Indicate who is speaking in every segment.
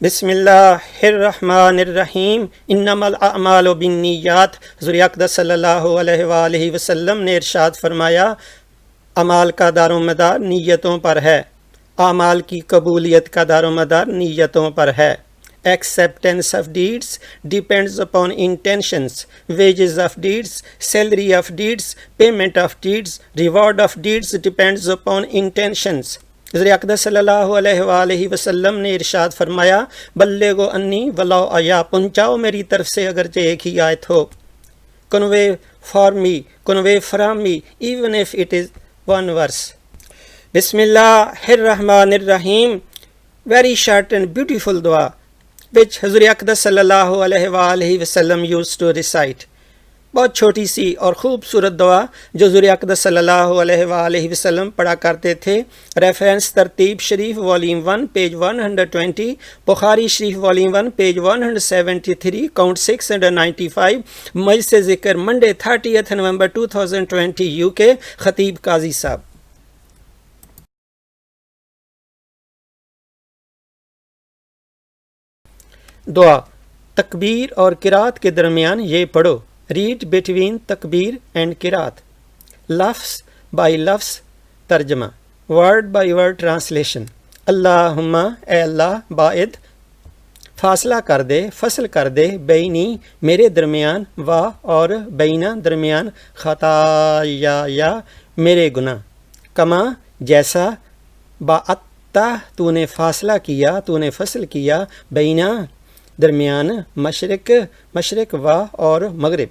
Speaker 1: बिस्मिल्लाहिर्रहमानिर्रहीम इन्नमल अअमालु बिन्नियात। हुज़ूर अक़दस सल्लल्लाहु अलैहि वसल्लम ने इरशाद फरमाया, अमाल का दारोमदार नीयतों पर है। अमाल की कबूलियत का दारोमदार नीयतों पर है। Acceptance of deeds depends upon intentions. Wages of deeds, salary of deeds, payment of deeds, reward of deeds depends upon intentions. हुज़ूर अक़दस सल्लल्लाहु अलैहि वसल्लम ने इरशाद फरमाया, बल्लिगो अन्नी वलो आया, पहुँचाओ मेरी तरफ से अगरचे एक ही आयत हो। Convey for me, convey from me, even if it is one verse. Bismillahirrahmanirrahim. Very short and beautiful dua which Hazrat Aqdas sallallahu alaihi wasallam used to recite. बहुत छोटी सी और ख़ूबसूरत दुआ जो हुज़ूर अक़दस सल्लल्लाहु अलैहि वसल्लम पढ़ा करते थे। रेफरेंस तरतीब शरीफ वॉल्यूम 1 पेज 120, बुखारी शरीफ वॉल्यूम 1 पेज 173, काउंट 695, मजलिस ज़िक्र मंडे 30 नवंबर 2020 यूके। ख़तीब काजी साहब। दुआ। तकबीर और किरात के दरमियान ये पढ़ो। रीड बिटवीन तकबीर एंड किरात। लफ्ज़ बाय लफ्ज़ तर्जमा, वर्ड बाय वर्ड ट्रांसलेशन। अल्लाहुम्मा, ए अल्लाह, बाइद फासला कर दे, फसल कर दे, बैनी मेरे दरमियान, वा और बैना दरमियान, खताया मेरे गुनाह, कमा जैसा, बाअत्ता तूने फासला किया, तूने फसल किया, बैना दरमियान, मशरिक व और मगरिब।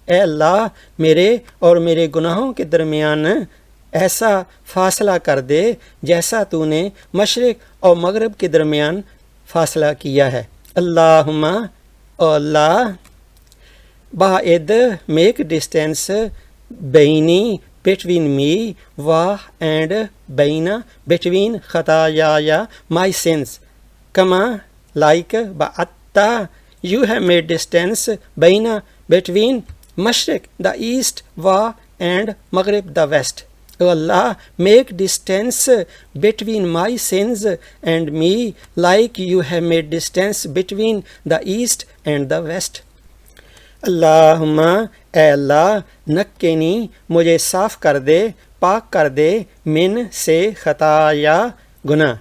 Speaker 1: ए अल्लाह, मेरे और मेरे गुनाहों के दरमियान ऐसा फासला कर दे जैसा तूने मशरिक और मगरिब के दरमियान फासला किया है। अल्लाहुम्मा, ओ अल्लाह, बाइद मेक डिस्टेंस बैनी बिटवीन मी व एंड बैना बिटवीन खताया माई सिंस, कमा like ba'atta you have made distance baina between mashriq the east wa and maghrib the west. O Allah, make distance between my sins and me like you have made distance between the east and the west. Allahumma, ए अल्लाह, नक्केनी मुझे साफ कर दे, पाक कर दे, मिन से खताया गुनाह,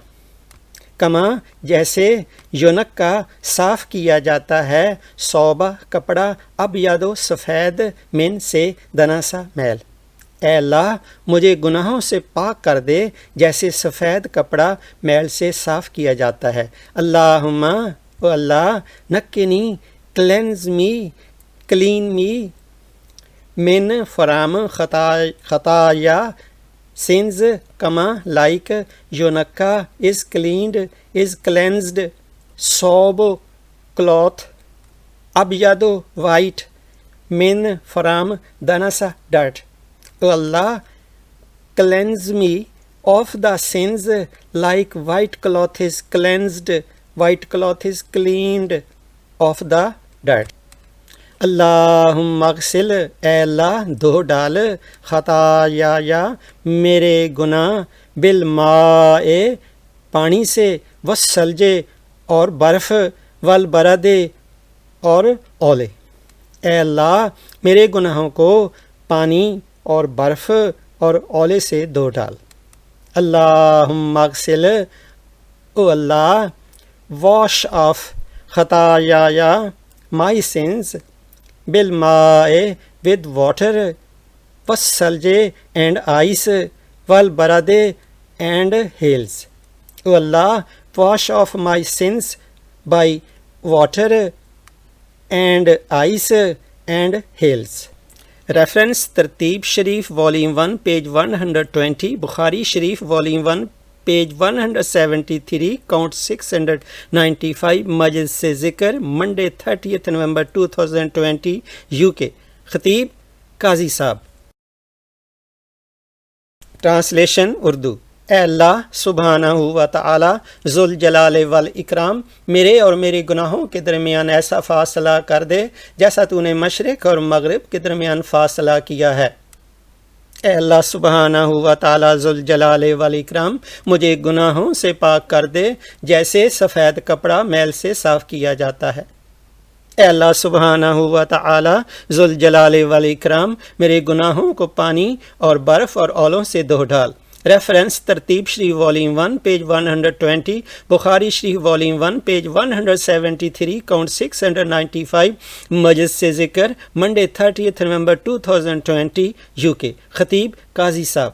Speaker 1: कमा जैसे युनक का साफ़ किया जाता है, सौबा कपड़ा, अब यादो सफ़ेद, मिन से दनासा मैल। ए अल्लाह, मुझे गुनाहों से पाक कर दे जैसे सफ़ेद कपड़ा मैल से साफ़ किया जाता है। अल्लाहुम्मा, ओ अल्लाह, नक्किनी क्लेंज मी, क्लीन मी, मिन फराम खताया sins, kama like yonaka is cleaned, is cleansed, sob cloth, abyado white, min from danasa dirt. O Allah, cleanse me of the sins like white cloth is cleansed, white cloth is cleaned of the dirt. अल्लाहुम्मा अग़सिल, ए अल्लाह, धो डाल, खताया मेरे गुनाह, bill माए पानी से, वस्सलजे और बर्फ़, वल बरदे और ओले। ए अल्लाह, मेरे गुनाहों को पानी और बर्फ़ और ओले से धो डाल। अल्लाहुम्मा अग़सिल, ओ अल्लाह, वॉश ऑफ खताया माई सिंस, बिल माए with water, वस्सलजे and ice, वल बरदे and hails. O Allah, wash off my sins by water and ice and hails. Reference तरतीब शरीफ वॉल्यूम 1 पेज 120, बुखारी शरीफ वॉल्यूम 1 पेज 173, काउंट 695, मजलिस से ज़िक्र मंडे 30 नवंबर 2020 यूके। ख़तीब काजी साहब। Translation Urdu. ए अल्लाह सुब्हानहू व तआला ज़ुल जलाल वल इकराम, मेरे और मेरे गुनाहों के दरमियान ऐसा फ़ासला कर दे जैसा तूने मशरिक़ और मगरिब के दरमियान फ़ासला किया है। ए अल्लाह सुब्हानहू व तआला ज़ुल जलाल वल इकराम, मुझे गुनाहों से पाक कर दे जैसे सफ़ेद कपड़ा मैल से साफ़ किया जाता है। ए अल्लाह सुब्हानहू व तआला ज़ुल जलाल वल इकराम, मेरे गुनाहों को पानी और बर्फ़ और औलों से धो डाल। रेफरेंस तरतीब शरीफ वॉल्यूम 1 पेज 120, बुखारी शरीफ वॉल्यूम 1 पेज 173, काउंट 695, मजलिस से ज़िक्र Monday 30 November 2020 UK. Khateeb Qazi sahab.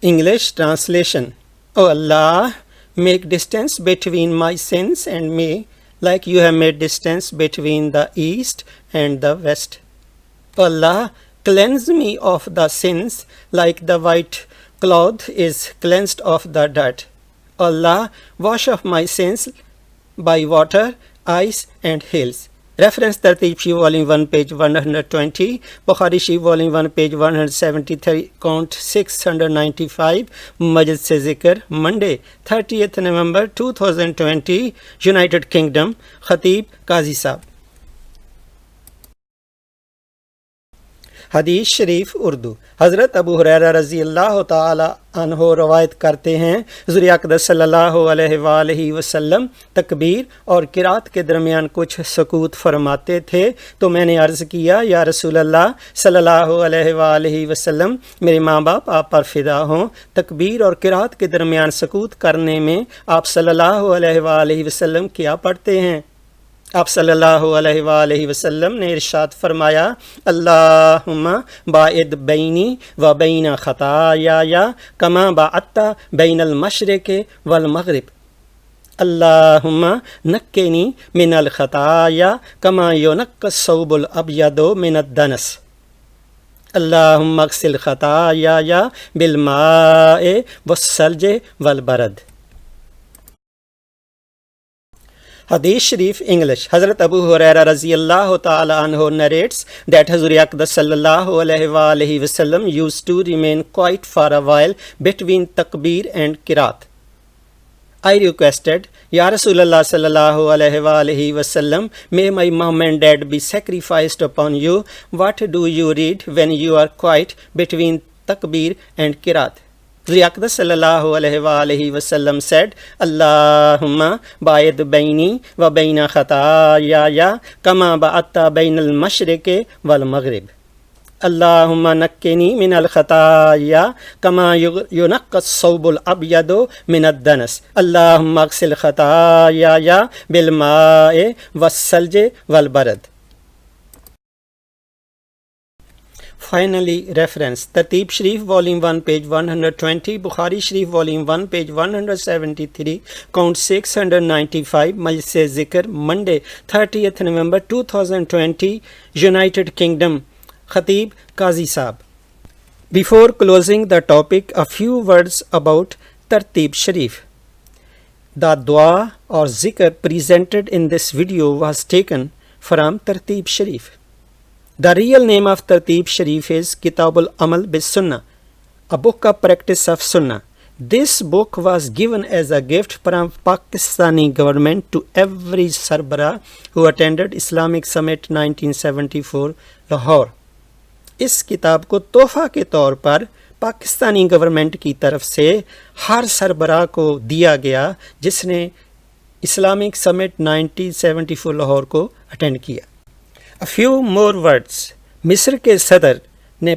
Speaker 1: English translation. O Allah, make distance between my sins and me like you have made distance between the east and the west. O Allah, cleanse me of the sins like the white cloth is cleansed of the dirt. O Allah, wash off my sins by water, ice and hills. Reference तरतीब she volume 1 page 120, Bukhari she volume 1 page 173, count 695, मजलिस से ज़िक्र Monday 30 नवंबर 2020 United kingdom. खतीब काजी साहब। हदीस शरीफ उर्दू। हज़रत अबू हुरैरा रज़ी अल्लाह ताला अन्हो रवायत करते हैं, हुज़ूर अक़दस सल्लल्लाहु अलैहि वसल्लम तकबीर और किरात के दरमियान कुछ सकूत फरमाते थे, तो मैंने अर्ज़ किया, या रसूल अल्लाह सल्लल्लाहु अलैहि वसल्लम, मेरे माँ बाप आप पर फ़िदा हों, तकबीर और किरात के दरमियान सकूत करने में आप सल्लल्लाहु अलैहि वसल्लम क्या पढ़ते हैं? आप सल्लल्लाहु अलैहि वसल्लम ने इरशाद फरमाया, अल्लाहुम्मा बाइद बैनी व बैना खताया कमा बाअत्ता बैनल मशरिक़ि वल मग़रिब। अल्लाहुम्मा नक्किनी मिनल खताया कमा युनक्कस सौबुल अब्यदु मिनद दनस। अल्लाहुम्मा अग़सिल खताया बिल माए वस्सल्ज वल बरद। हदीस शरीफ इंग्लिश। हज़रत अबू हुरैरा रज़ी अल्लाह ताला अन्हु narrates that Hazrat Aqdas sallallahu alaihi wasallam used to remain quiet for a while between takbir and qiraat. I requested, Ya Rasulullah sallallahu alaihi wasallam, may my mom and dad be sacrificed upon you. What do you read when you are quiet between takbir and qiraat? Aqdas sallallahu alaihi wasallam said, Allahumma ba'id baini wa baina khataya kama ba'atta bainal mashriqi wal maghrib. Allahumma nakkini min al khataya kama yunaqqa as-sawbul abyadu min ad-danas. Allahumma aghsil khataya bil ma'i was-salji wal barad. Finally, reference तरतीब शरीफ volume 1 page 120, Bukhari शरीफ volume 1 page 173, count 695, मजलिस से ज़िक्र Monday 30 नवंबर 2020 United kingdom. खतीब काजी साहब। Before closing the topic, a few words about तरतीब शरीफ. The dua or zikr presented in this video was taken from तरतीब शरीफ. The real name of Tartib Sharif is Kitabul Amal bis Sunnah, a book of practice of Sunnah. This book was given as a gift from Pakistani government to every Sarbara who attended Islamic Summit 1974 Lahore. इस किताब को तोहफा के तौर पर Pakistani government की तरफ से हर सरबरा को दिया गया जिसने इस्लामिक समिट 1974 लाहौर को अटेंड किया। A few more words. मिस्र के सदर ने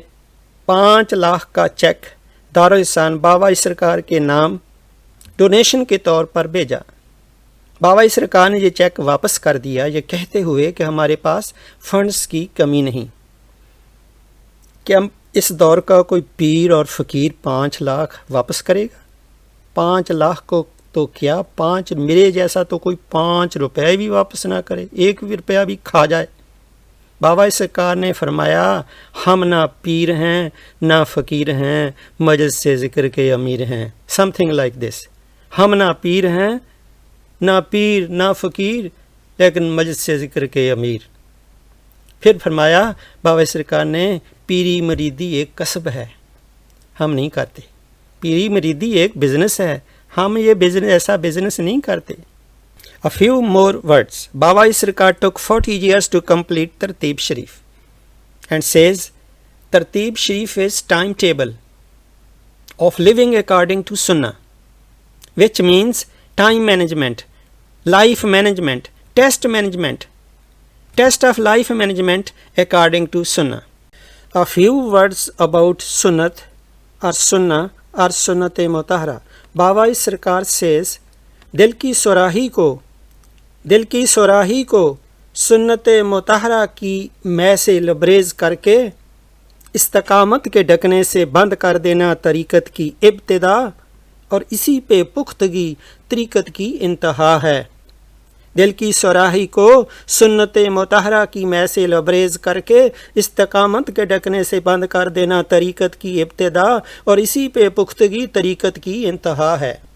Speaker 1: 5 लाख का चेक दारुल-एहसान बाबाई सरकार के नाम डोनेशन के तौर पर भेजा। बाबाई सरकार ने ये चेक वापस कर दिया, ये कहते हुए कि हमारे पास फंड्स की कमी नहीं। क्या इस दौर का कोई पीर और फ़कीर 5 लाख वापस करेगा? 5 लाख को तो क्या, 5 मेरे जैसा तो कोई 5 रुपए भी वापस ना करे, 1 रुपया भी खा जाए। बाबा सरकार ने फरमाया, हम ना पीर हैं ना फ़कीर हैं, मजलिस से ज़िक्र के अमीर हैं। Something like this. हम ना पीर हैं ना फ़कीर, लेकिन मजलिस से ज़िक्र के अमीर। फिर फरमाया बाबा सरकार ने, पीरी मरीदी एक कसब है, हम नहीं करते। पीरी मरीदी एक बिज़नेस है, हम ये बिज़नेस ऐसा बिज़नेस नहीं करते। A few more words. Baba Sarkar took 40 years to complete Tartib Sharif. and says, Tartib Sharif is timetable of living according to Sunnah, which means time management, life management, test of life management according to Sunnah. A few words about Sunnat or Sunnah or Sunnat-e Mutahhara. Baba Sarkar says, दिल की सुराही को सुन्नत मुतहरा की मै से लबरेज करके इस्तकामत के ढकने से बंद कर देना तरीक़त की इब्तिदा और इसी पे पुख्तगी तरीक़त की इंतहा है। दिल की सुराही को सुन्नत मुतहरा की मै से लबरेज करके इस्तकामत के ढकने से बंद कर देना तरीक़त की इब्तिदा और इसी पे पुख्तगी तरीक़त की इंतहा है।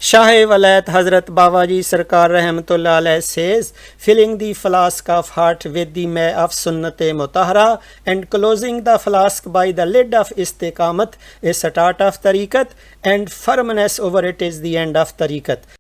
Speaker 1: Shah Walayat Hazrat Babaji Sarkar Rahmatullah Alayh says, filling the flask of heart with the may of Sunnat-e Mutahhara and closing the flask by the lid of Istiqamat is start of tariqat and firmness over it is the end of tariqat.